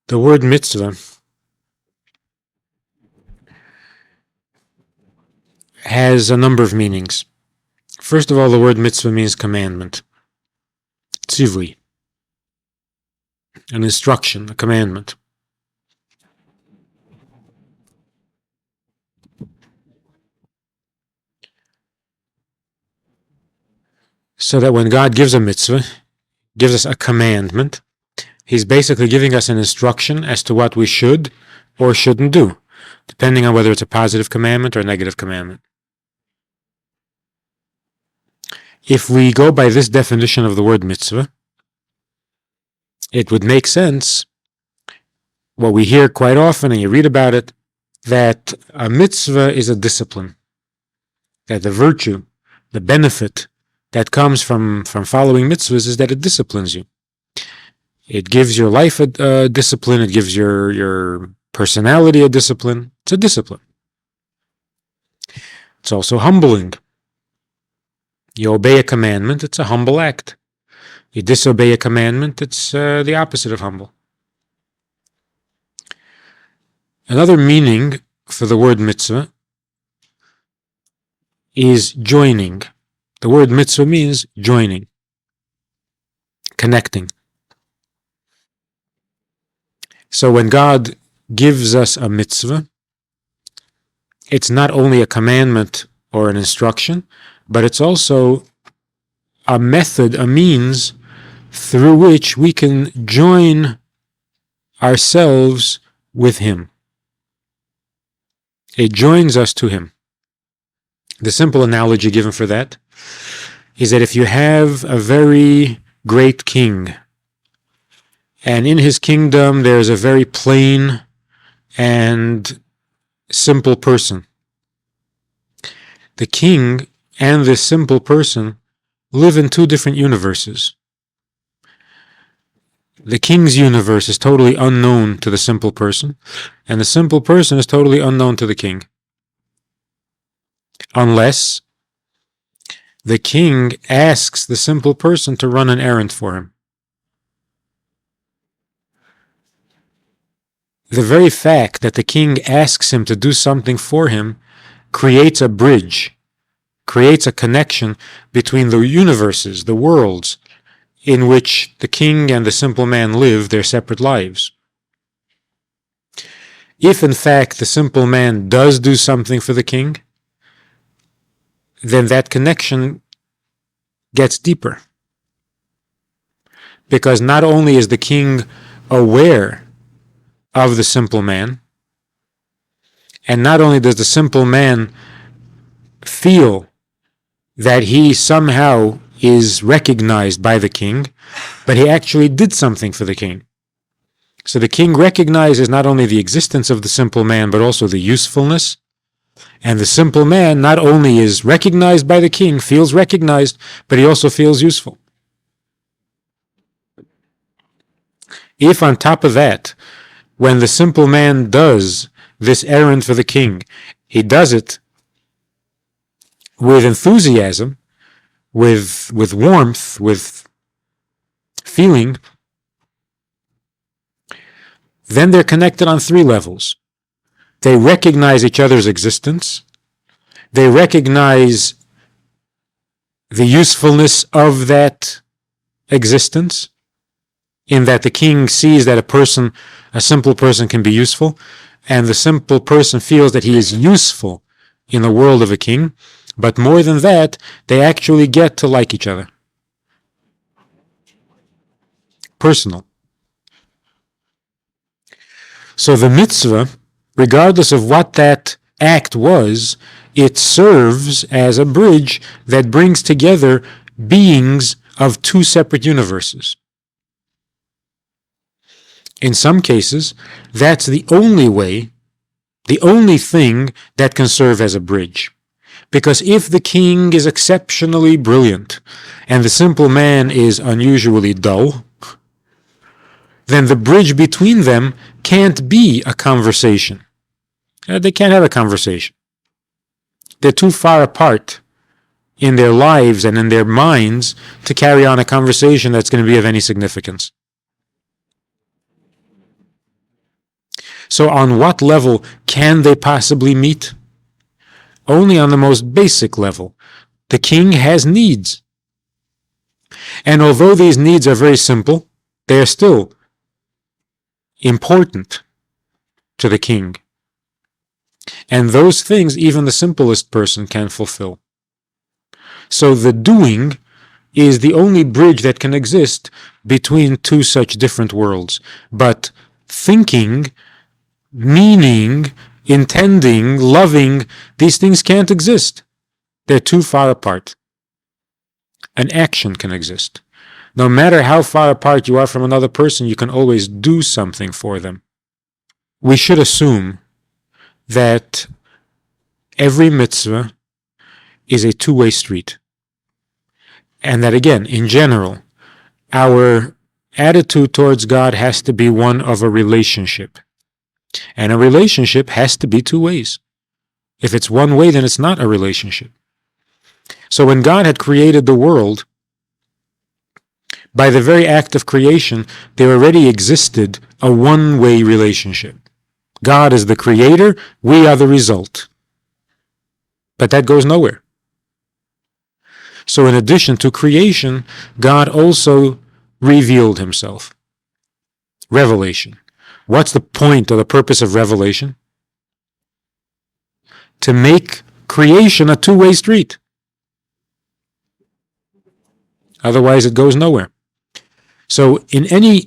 The word mitzvah has a number of meanings. First of all, the word mitzvah means commandment. Tzivui, an instruction, a commandment. So that when God gives a mitzvah, gives us a commandment, He's basically giving us an instruction as to what we should or shouldn't do, depending on whether it's a positive commandment or a negative commandment. If we go by this definition of the word mitzvah, it would make sense, what we hear quite often and you read about it, that a mitzvah is a discipline, that the virtue, the benefit that comes from following mitzvahs is that it disciplines you. It gives your life a discipline, it gives your personality a discipline. It's a discipline. It's also humbling. You obey a commandment, it's a humble act. You disobey a commandment, it's the opposite of humble. Another meaning for the word mitzvah is joining. The word mitzvah means joining, connecting. So when God gives us a mitzvah, it's not only a commandment or an instruction, but it's also a method, a means through which we can join ourselves with Him. It joins us to Him. The simple analogy given for that is that if you have a very great king, and in his kingdom there's a very plain and simple person, the king and this simple person live in two different universes. The king's universe is totally unknown to the simple person, and the simple person is totally unknown to the king. Unless the king asks the simple person to run an errand for him. The very fact that the king asks him to do something for him creates a bridge, creates a connection between the universes, the worlds, in which the king and the simple man live their separate lives. If in fact the simple man does do something for the king, then that connection gets deeper. Because not only is the king aware of the simple man, and not only does the simple man feel that he somehow is recognized by the king, but he actually did something for the king. So the king recognizes not only the existence of the simple man, but also the usefulness. And the simple man not only is recognized by the king, feels recognized, but he also feels useful. If on top of that, when the simple man does this errand for the king, he does it with enthusiasm, with warmth, with feeling, then they're connected on three levels. They recognize each other's existence. They recognize the usefulness of that existence, in that the king sees that a simple person can be useful, and the simple person feels that he is useful in the world of a king. But more than that, they actually get to like each other. Personal. So the mitzvah, regardless of what that act was, it serves as a bridge that brings together beings of two separate universes. In some cases, that's the only way, the only thing that can serve as a bridge. Because if the king is exceptionally brilliant and the simple man is unusually dull, then the bridge between them can't be a conversation. They can't have a conversation. They're too far apart in their lives and in their minds to carry on a conversation that's going to be of any significance. So on what level can they possibly meet? Only on the most basic level. The king has needs. And although these needs are very simple, they are still important to the king. And those things even the simplest person can fulfill. So the doing is the only bridge that can exist between two such different worlds. But thinking, meaning, intending, loving, these things can't exist. They're too far apart. An action can exist. No matter how far apart you are from another person, you can always do something for them. We should assume that every mitzvah is a two-way street. And that again, in general, our attitude towards God has to be one of a relationship. And a relationship has to be two ways. If it's one way, then it's not a relationship. So when God had created the world, by the very act of creation, there already existed a one-way relationship. God is the creator, we are the result. But that goes nowhere. So in addition to creation, God also revealed himself. Revelation. What's the point or the purpose of revelation? To make creation a two-way street. Otherwise it goes nowhere. So in a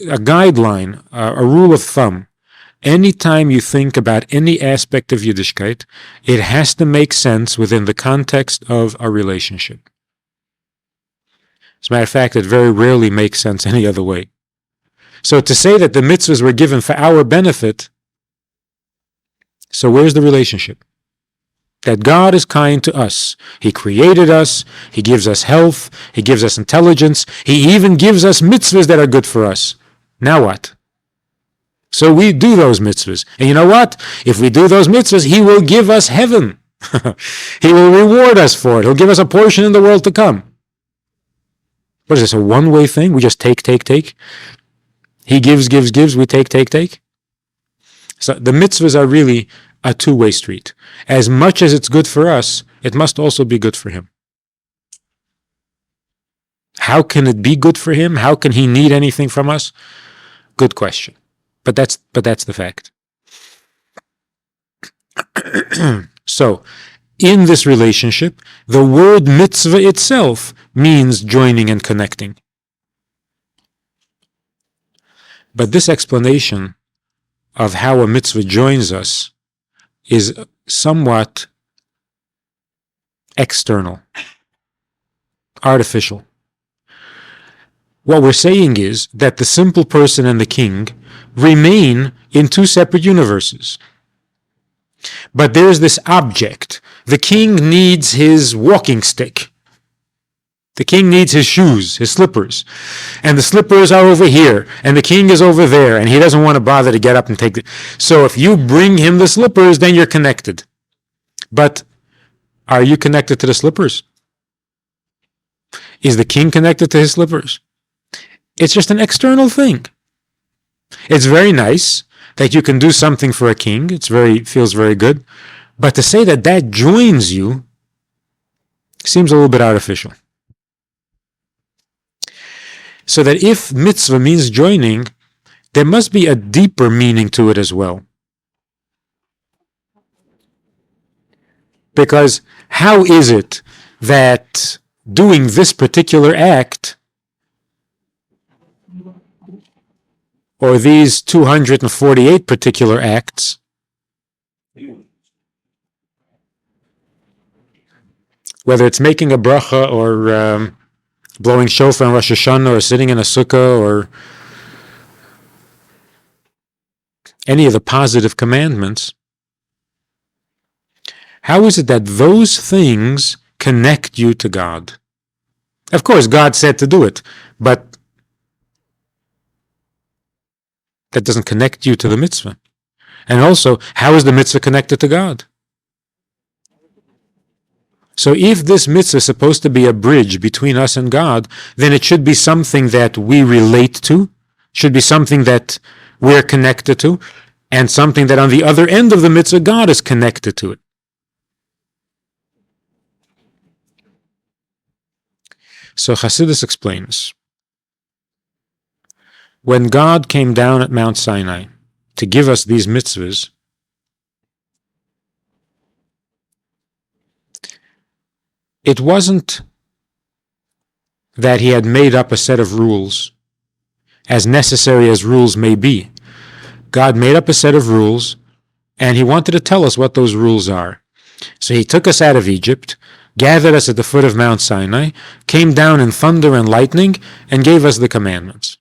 guideline, a rule of thumb, anytime you think about any aspect of Yiddishkeit, it has to make sense within the context of a relationship. As a matter of fact, it very rarely makes sense any other way. So to say that the mitzvahs were given for our benefit, so where's the relationship? That God is kind to us. He created us. He gives us health. He gives us intelligence. He even gives us mitzvahs that are good for us. Now what? So we do those mitzvahs. And you know what? If we do those mitzvahs, He will give us heaven. He will reward us for it. He'll give us a portion in the world to come. What is this, a one-way thing? We just take. He gives, we take. So the mitzvahs are really a two-way street. As much as it's good for us, it must also be good for Him. How can it be good for Him? How can He need anything from us? Good question. But that's the fact. So, in this relationship, the word mitzvah itself means joining and connecting. But this explanation of how a mitzvah joins us is somewhat external, artificial. What we're saying is that the simple person and the king remain in two separate universes. But there's this object. The king needs his walking stick. The king needs his shoes, his slippers. And the slippers are over here, and the king is over there, and he doesn't want to bother to get up and take it. So if you bring him the slippers, then you're connected. But are you connected to the slippers? Is the king connected to his slippers? It's just an external thing. It's very nice that you can do something for a king. It feels very good. But to say that that joins you seems a little bit artificial. So that if mitzvah means joining, there must be a deeper meaning to it as well. Because how is it that doing this particular act, or these 248 particular acts, whether it's making a bracha or blowing shofar on Rosh Hashanah or sitting in a sukkah or any of the positive commandments, how is it that those things connect you to God? Of course, God said to do it, but that doesn't connect you to the mitzvah. And also, how is the mitzvah connected to God? So if this mitzvah is supposed to be a bridge between us and God, then it should be something that we relate to, should be something that we're connected to, and something that on the other end of the mitzvah, God is connected to it. So Chassidus explains, when God came down at Mount Sinai to give us these mitzvahs, it wasn't that he had made up a set of rules, as necessary as rules may be. God made up a set of rules, and he wanted to tell us what those rules are. So he took us out of Egypt, gathered us at the foot of Mount Sinai, came down in thunder and lightning, and gave us the commandments.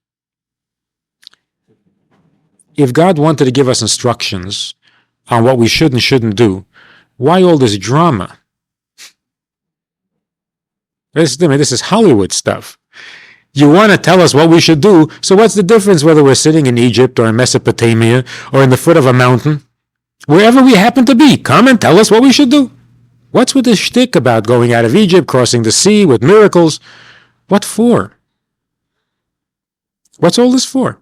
If God wanted to give us instructions on what we should and shouldn't do, why all this drama? This is Hollywood stuff. You want to tell us what we should do, so what's the difference whether we're sitting in Egypt or in Mesopotamia or in the foot of a mountain? Wherever we happen to be, come and tell us what we should do. What's with this shtick about going out of Egypt, crossing the sea with miracles? What for? What's all this for?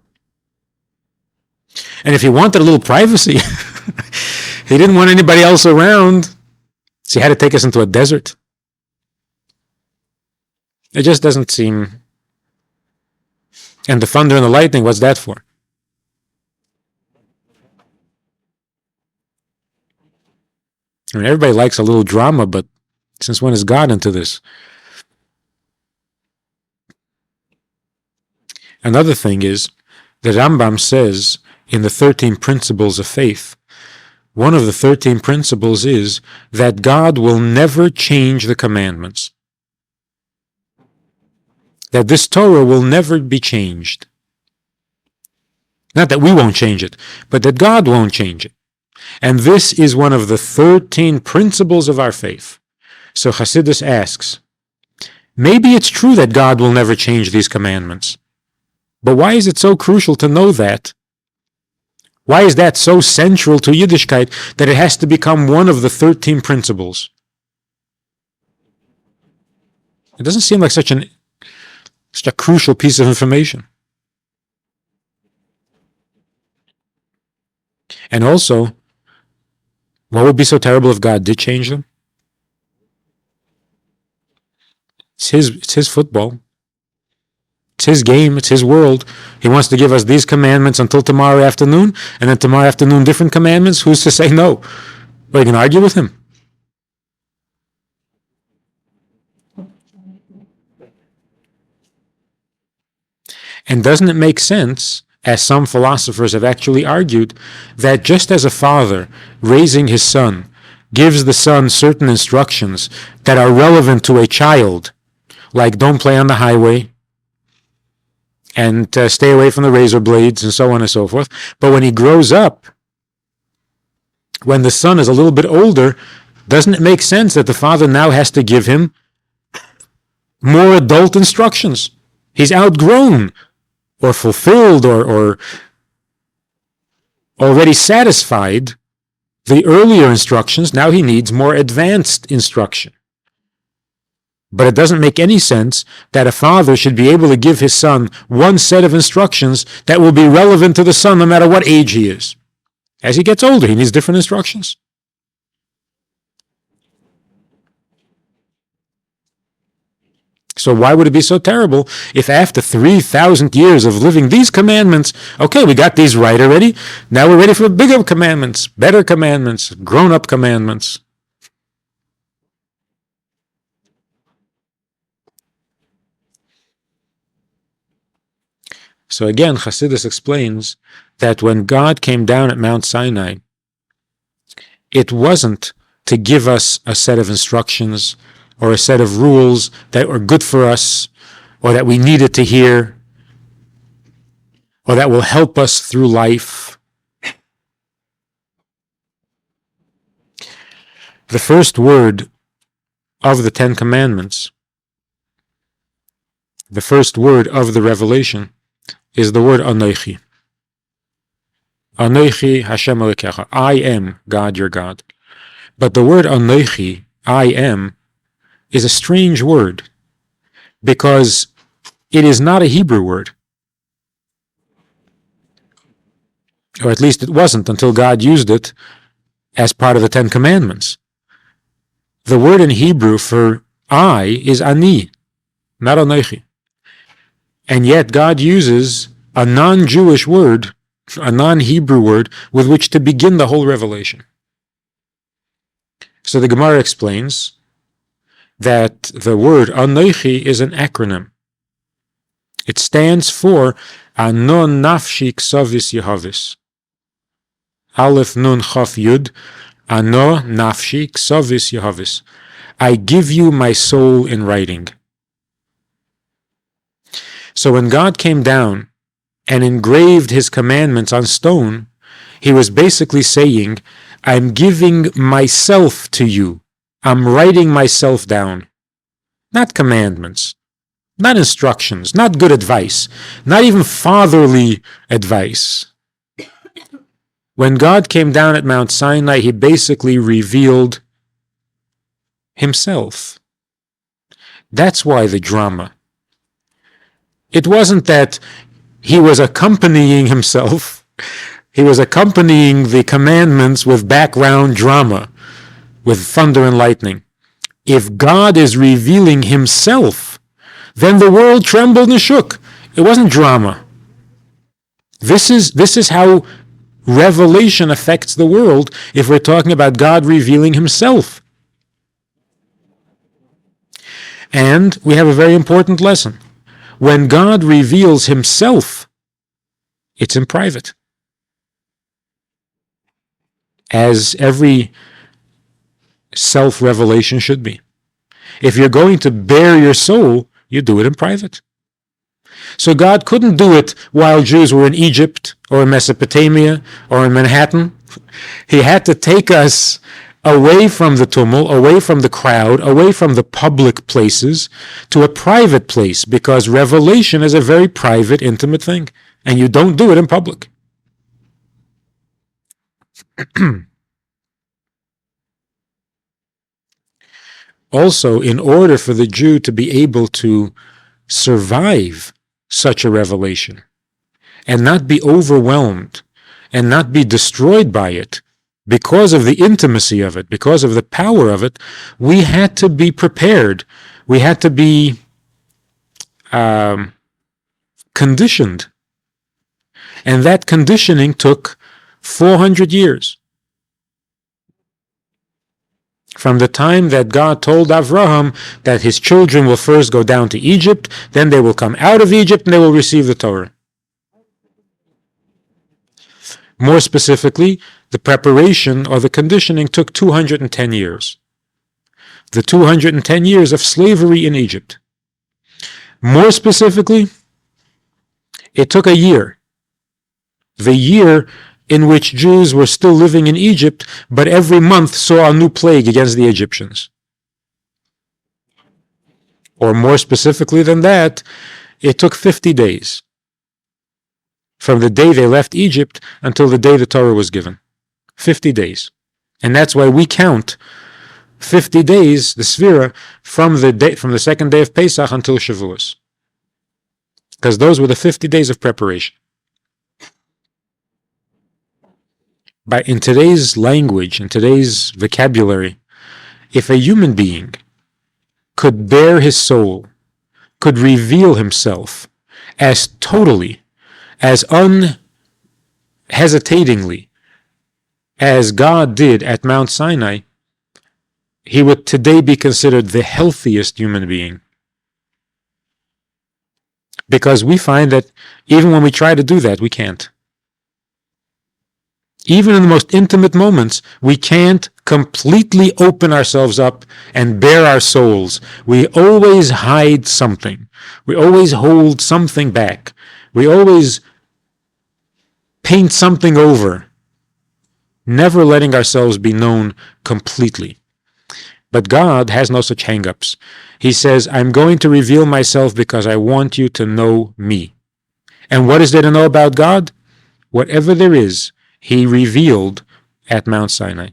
And if he wanted a little privacy, he didn't want anybody else around, so he had to take us into a desert. It just doesn't seem... And the thunder and the lightning, what's that for? I mean, everybody likes a little drama, but since when is God into this? Another thing is, the Rambam says in the 13 principles of faith, one of the 13 principles is that God will never change the commandments. That this Torah will never be changed. Not that we won't change it, but that God won't change it. And this is one of the 13 principles of our faith. So Chassidus asks, maybe it's true that God will never change these commandments, but why is it so crucial to know that? Why is that so central to Yiddishkeit that it has to become one of the 13 principles? It doesn't seem like such a crucial piece of information. And also, what would be so terrible if God did change them? It's his football. It's his game. It's his world. He wants to give us these commandments until tomorrow afternoon, and then tomorrow afternoon different commandments. Who's to say no? Well, you can argue with him. And doesn't it make sense, as some philosophers have actually argued, that just as a father raising his son gives the son certain instructions that are relevant to a child, like don't play on the highway and stay away from the razor blades and so on and so forth, but when he grows up, when the son is a little bit older, doesn't it make sense that the father now has to give him more adult instructions? He's outgrown or fulfilled or already satisfied the earlier instructions. Now he needs more advanced instruction. But it doesn't make any sense that a father should be able to give his son one set of instructions that will be relevant to the son no matter what age he is. As he gets older, he needs different instructions. So why would it be so terrible if after 3,000 years of living these commandments, okay, we got these right already, now we're ready for bigger commandments, better commandments, grown-up commandments. So again, Chassidus explains that when God came down at Mount Sinai, it wasn't to give us a set of instructions or a set of rules that were good for us, or that we needed to hear, or that will help us through life. The first word of the Ten Commandments, the first word of the revelation, is the word Anochi. Anochi Hashem Elokecha. I am God, your God. But the word Anochi, I am, is a strange word because it is not a Hebrew word. Or at least it wasn't until God used it as part of the Ten Commandments. The word in Hebrew for I is ani, not anochi. And yet God uses a non-Jewish word, a non-Hebrew word, with which to begin the whole revelation. So the Gemara explains that the word anochi is an acronym. It stands for Ano Nafshi Ksavis Yehavis. Aleph Nun Chaf Yud, Ano Nafshi Ksavis Yehavis. I give you my soul in writing. So when God came down and engraved his commandments on stone, he was basically saying, I'm giving myself to you. I'm writing myself down. Not commandments, not instructions, not good advice, not even fatherly advice. When God came down at Mount Sinai, he basically revealed himself. That's why the drama. It wasn't that he was accompanying himself. He was accompanying the commandments with background drama, with thunder and lightning. If God is revealing himself, then the world trembled and shook. It wasn't drama. This is how revelation affects the world if we're talking about God revealing himself. And we have a very important lesson. When God reveals himself, it's in private. As every self-revelation should be. If you're going to bare your soul, you do it in private. So God couldn't do it while Jews were in Egypt or in Mesopotamia or in Manhattan. He had to take us away from the tumult, away from the crowd, away from the public places to a private place, because revelation is a very private, intimate thing, and you don't do it in public. Also, in order for the Jew to be able to survive such a revelation and not be overwhelmed and not be destroyed by it because of the intimacy of it, because of the power of it, we had to be prepared. We had to be conditioned. And that conditioning took 400 years. From the time that God told Avraham that his children will first go down to Egypt, then they will come out of Egypt and they will receive the Torah. More specifically, the preparation or the conditioning took 210 years. The 210 years of slavery in Egypt. More specifically, it took a year. The year in which Jews were still living in Egypt, but every month saw a new plague against the Egyptians. Or more specifically than that, it took 50 days. From the day they left Egypt until the day the Torah was given. 50 days. And that's why we count 50 days, the Sfira, from the second day of Pesach until Shavuos. Because those were the 50 days of preparation. But in today's language, in today's vocabulary, if a human being could bare his soul, could reveal himself as totally, as unhesitatingly as God did at Mount Sinai, he would today be considered the healthiest human being. Because we find that even when we try to do that, we can't. Even in the most intimate moments, we can't completely open ourselves up and bare our souls. We always hide something. We always hold something back. We always paint something over, never letting ourselves be known completely. But God has no such hang-ups. He says, I'm going to reveal myself because I want you to know me. And what is there to know about God? Whatever there is, he revealed at Mount Sinai.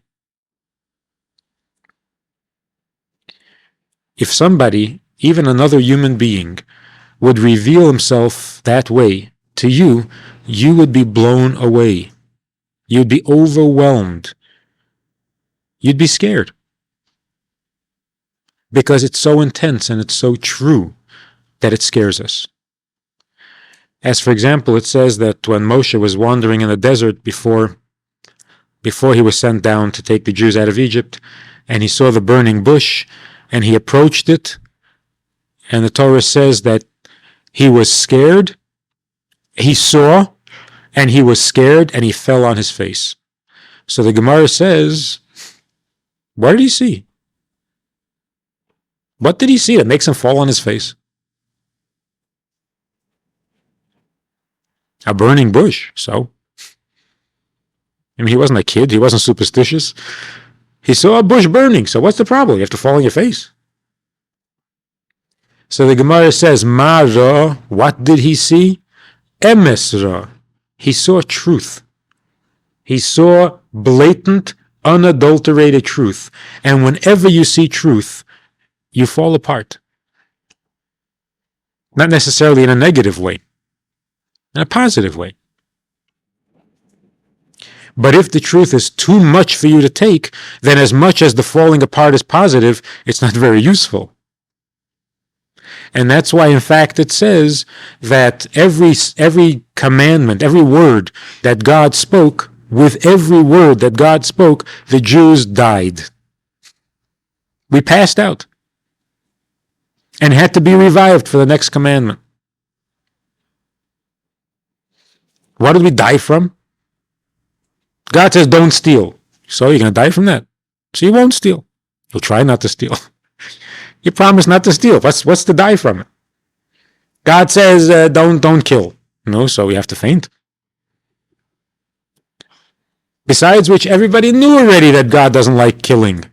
If somebody, even another human being, would reveal himself that way to you, you would be blown away. You'd be overwhelmed. You'd be scared. Because it's so intense and it's so true that it scares us. As for example, it says that when Moshe was wandering in the desert before he was sent down to take the Jews out of Egypt, and he saw the burning bush, and he approached it, and the Torah says that he was scared, he saw, and he was scared, and he fell on his face. So the Gemara says, what did he see? What did he see that makes him fall on his face? A burning bush, so. I mean, he wasn't a kid, he wasn't superstitious. He saw a bush burning, so what's the problem? You have to fall on your face. So the Gemara says, Ma ra, what did he see? Emes ra. He saw truth. He saw blatant, unadulterated truth. And whenever you see truth, you fall apart. Not necessarily in a negative way, in a positive way. But if the truth is too much for you to take, then as much as the falling apart is positive, it's not very useful. And that's why, in fact, it says that every commandment, every word that God spoke, with every word that God spoke, the Jews died. We passed out and had to be revived for the next commandment. What did we die from? God says, don't steal. So you're going to die from that. So you won't steal. You'll try not to steal. You promise not to steal. What's to die from it? God says, don't kill. No, so we have to faint. Besides which, everybody knew already that God doesn't like killing.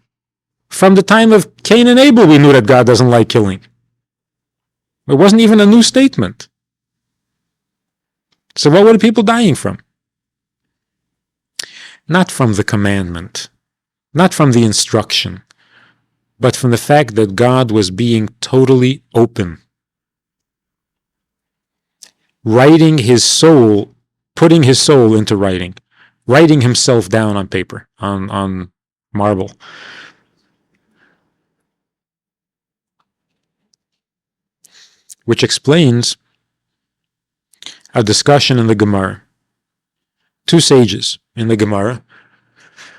From the time of Cain and Abel, we knew that God doesn't like killing. It wasn't even a new statement. So what were the people dying from? Not from the commandment, not from the instruction, but from the fact that God was being totally open. Writing his soul, putting his soul into writing himself down on paper, on marble. Which explains a discussion in the Gemara. Two sages in the Gemara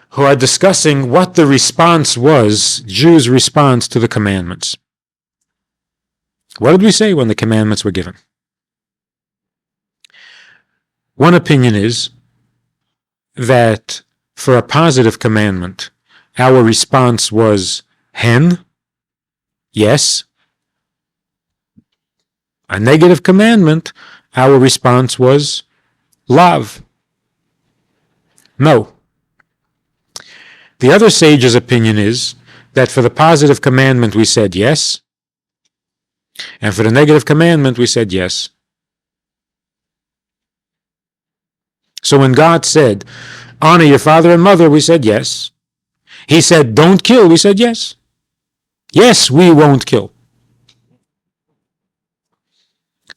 who are discussing what the response was, Jews' response to the commandments. What did we say when the commandments were given? One opinion is that for a positive commandment, our response was hen, yes. A negative commandment, our response was lav, no. The other sage's opinion is that for the positive commandment we said yes, and for the negative commandment we said yes. So when God said, honor your father and mother, we said yes. He said, don't kill, we said yes. Yes, we won't kill.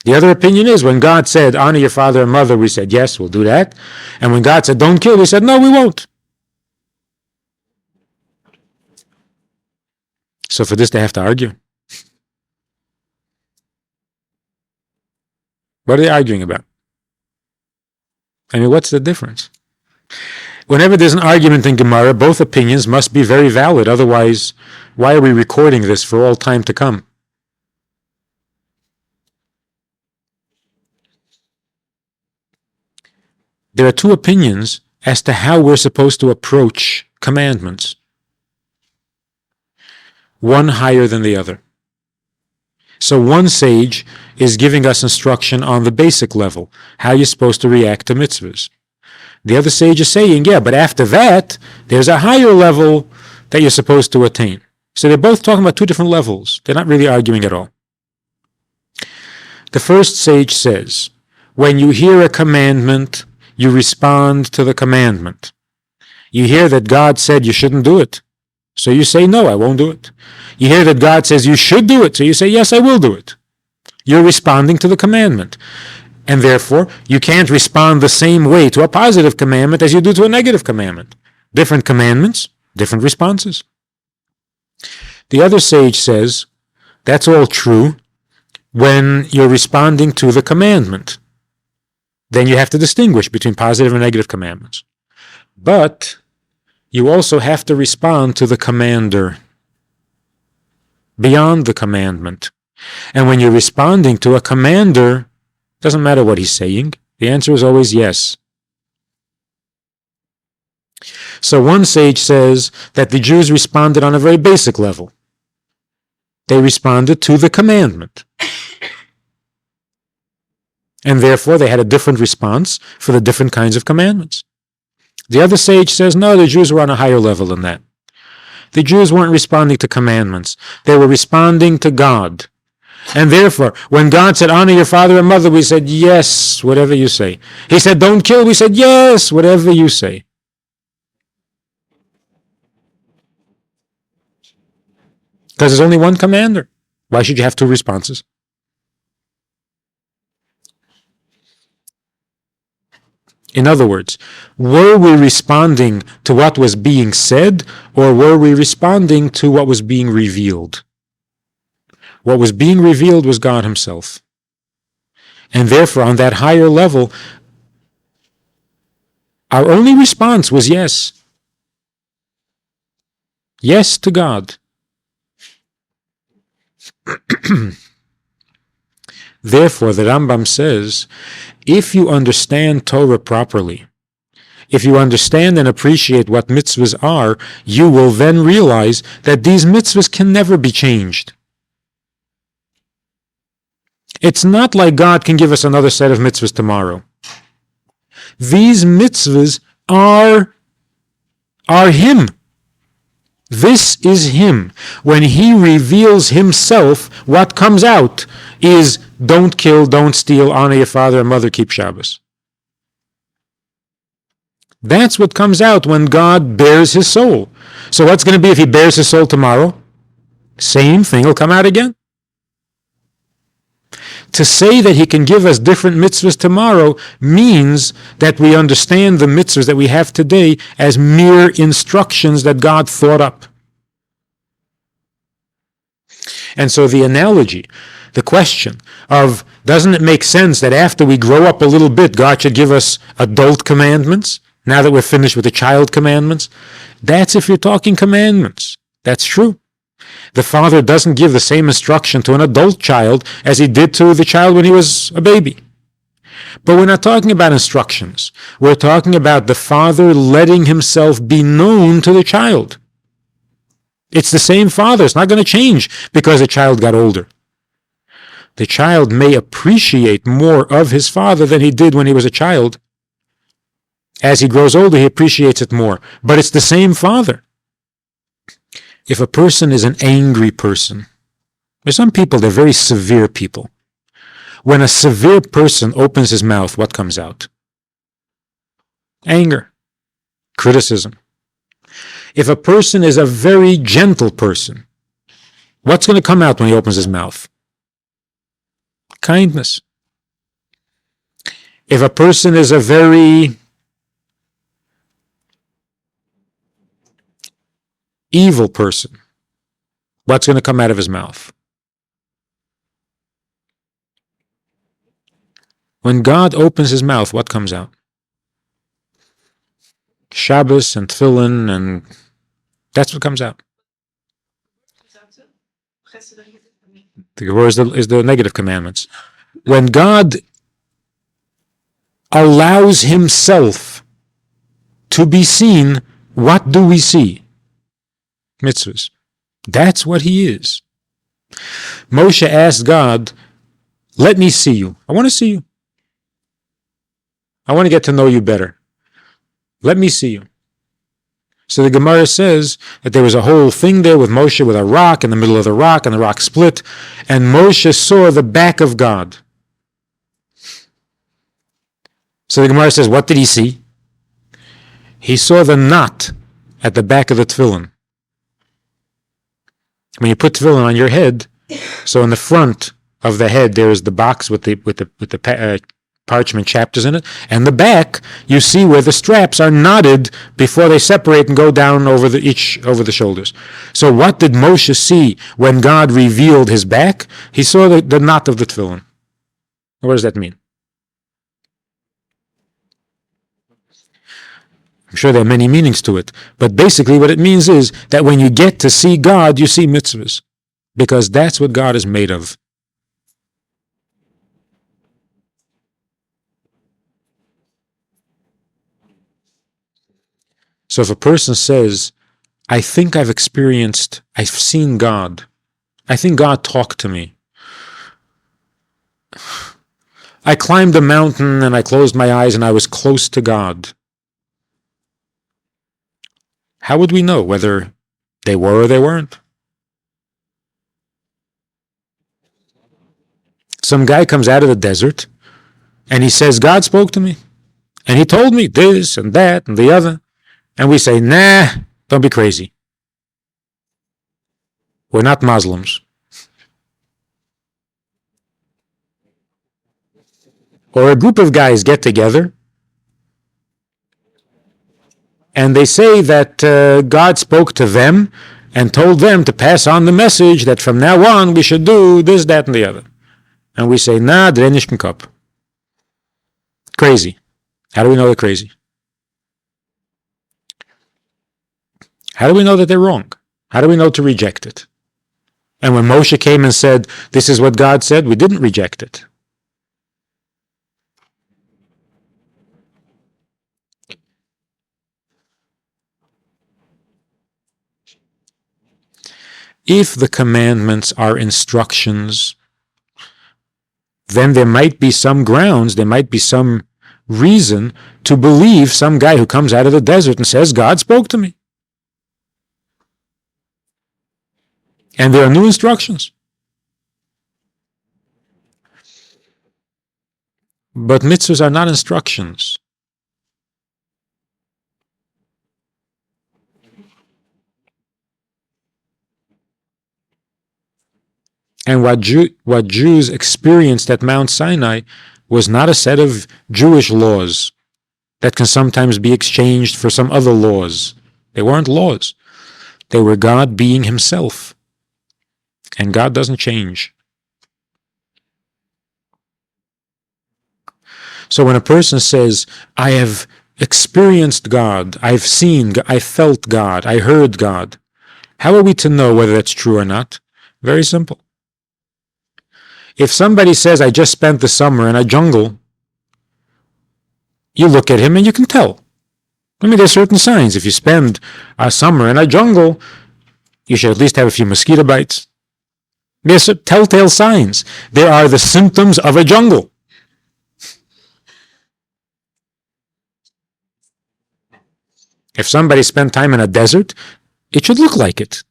The other opinion is when God said, honor your father and mother, we said, yes, we'll do that. And when God said, don't kill, we said, no, we won't. So for this, they have to argue. What are they arguing about? I mean, what's the difference? Whenever there's an argument in Gemara, both opinions must be very valid. Otherwise, why are we recording this for all time to come? There are two opinions as to how we're supposed to approach commandments. One higher than the other. So one sage is giving us instruction on the basic level, how you're supposed to react to mitzvahs. The other sage is saying, yeah, but after that, there's a higher level that you're supposed to attain. So they're both talking about two different levels. They're not really arguing at all. The first sage says, when you hear a commandment, you respond to the commandment. You hear that God said you shouldn't do it, so you say, no, I won't do it. You hear that God says you should do it, so you say, yes, I will do it. You're responding to the commandment. And therefore, you can't respond the same way to a positive commandment as you do to a negative commandment. Different commandments, different responses. The other sage says, that's all true when you're responding to the commandment. Then you have to distinguish between positive and negative commandments. But you also have to respond to the commander beyond the commandment. And when you're responding to a commander, doesn't matter what he's saying, the answer is always yes. So one sage says that the Jews responded on a very basic level. They responded to the commandment. And therefore they had a different response for the different kinds of commandments. The other sage says, no, the Jews were on a higher level than that. The Jews weren't responding to commandments. They were responding to God. And therefore, when God said, honor your father and mother, we said, yes, whatever you say. He said, don't kill, we said, yes, whatever you say. Because there's only one commander. Why should you have two responses? In other words, were we responding to what was being said, or were we responding to what was being revealed? What was being revealed was God himself. And therefore, on that higher level, our only response was yes. Yes to God. Therefore, the Rambam says, if you understand Torah properly, if you understand and appreciate what mitzvahs are, you will then realize that these mitzvahs can never be changed. It's not like God can give us another set of mitzvahs tomorrow. These mitzvahs are Him. This is Him. When He reveals Himself, what comes out is don't kill, don't steal, honor your father and mother, keep Shabbos. That's what comes out when God bears His soul. So what's going to be if He bears His soul tomorrow? Same thing will come out again. To say that He can give us different mitzvahs tomorrow means that we understand the mitzvahs that we have today as mere instructions that God thought up. And so the analogy, the question of, doesn't it make sense that after we grow up a little bit, God should give us adult commandments, now that we're finished with the child commandments? That's if you're talking commandments. That's true. The father doesn't give the same instruction to an adult child as he did to the child when he was a baby. But we're not talking about instructions. We're talking about the father letting himself be known to the child. It's the same father. It's not going to change because the child got older. The child may appreciate more of his father than he did when he was a child. As he grows older, he appreciates it more. But it's the same father. If a person is an angry person, there's some people, they're very severe people. When a severe person opens his mouth, what comes out? Anger, criticism. If a person is a very gentle person, what's going to come out when he opens his mouth? Kindness. If a person is a very evil person, what's going to come out of his mouth? When God opens his mouth, what comes out? Shabbos and tefillin, and that's what comes out. The Gemara is the negative commandments. When God allows himself to be seen, what do we see? Mitzvahs. That's what he is. Moshe asked God, let me see you. I want to see you. I want to get to know you better. Let me see you. So the Gemara says that there was a whole thing there with Moshe with a rock in the middle of the rock, and the rock split, and Moshe saw the back of God. So the Gemara says, what did he see? He saw the knot at the back of the tefillin. When you put tefillin on your head, so in the front of the head there is the box with the parchment chapters in it. And the back, you see where the straps are knotted before they separate and go down over the shoulders. So what did Moshe see when God revealed his back? He saw the knot of the tefillin. What does that mean? I'm sure there are many meanings to it, but basically what it means is that when you get to see God, you see mitzvahs, because that's what God is made of. So if a person says, I think I've seen God, I think God talked to me, I climbed a mountain and I closed my eyes and I was close to God, how would we know whether they were or they weren't? Some guy comes out of the desert and he says, God spoke to me and he told me this and that and the other. And we say, nah, don't be crazy. We're not Muslims. Or a group of guys get together and they say that God spoke to them and told them to pass on the message that from now on we should do this, that, and the other. And we say, nah, der nicht Kopf. Crazy. How do we know they're crazy? How do we know that they're wrong? How do we know to reject it? And when Moshe came and said, this is what God said, we didn't reject it. If the commandments are instructions, then there might be some grounds, there might be some reason to believe some guy who comes out of the desert and says, God spoke to me. And there are new instructions. But mitzvahs are not instructions. And what Jews experienced at Mount Sinai was not a set of Jewish laws that can sometimes be exchanged for some other laws. They weren't laws. They were God being himself. And God doesn't change. So when a person says, I have experienced God, I've seen, I felt God, I heard God, how are we to know whether that's true or not? Very simple. If somebody says, I just spent the summer in a jungle, you look at him and you can tell. I mean, there's certain signs. If you spend a summer in a jungle, you should at least have a few mosquito bites. There's telltale signs. There are the symptoms of a jungle. If somebody spent time in a desert, it should look like it.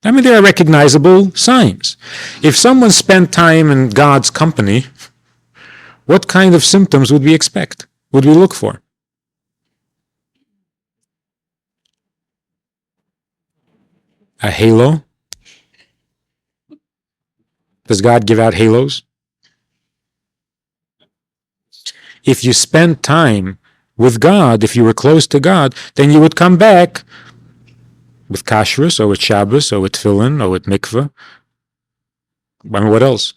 I mean, there are recognizable signs. If someone spent time in God's company, what kind of symptoms would we expect? Would we look for? A halo? Does God give out halos? If you spent time with God, if you were close to God, then you would come back with kashrus, or with Shabbos, or with tefillin, or with mikveh. I mean, what else?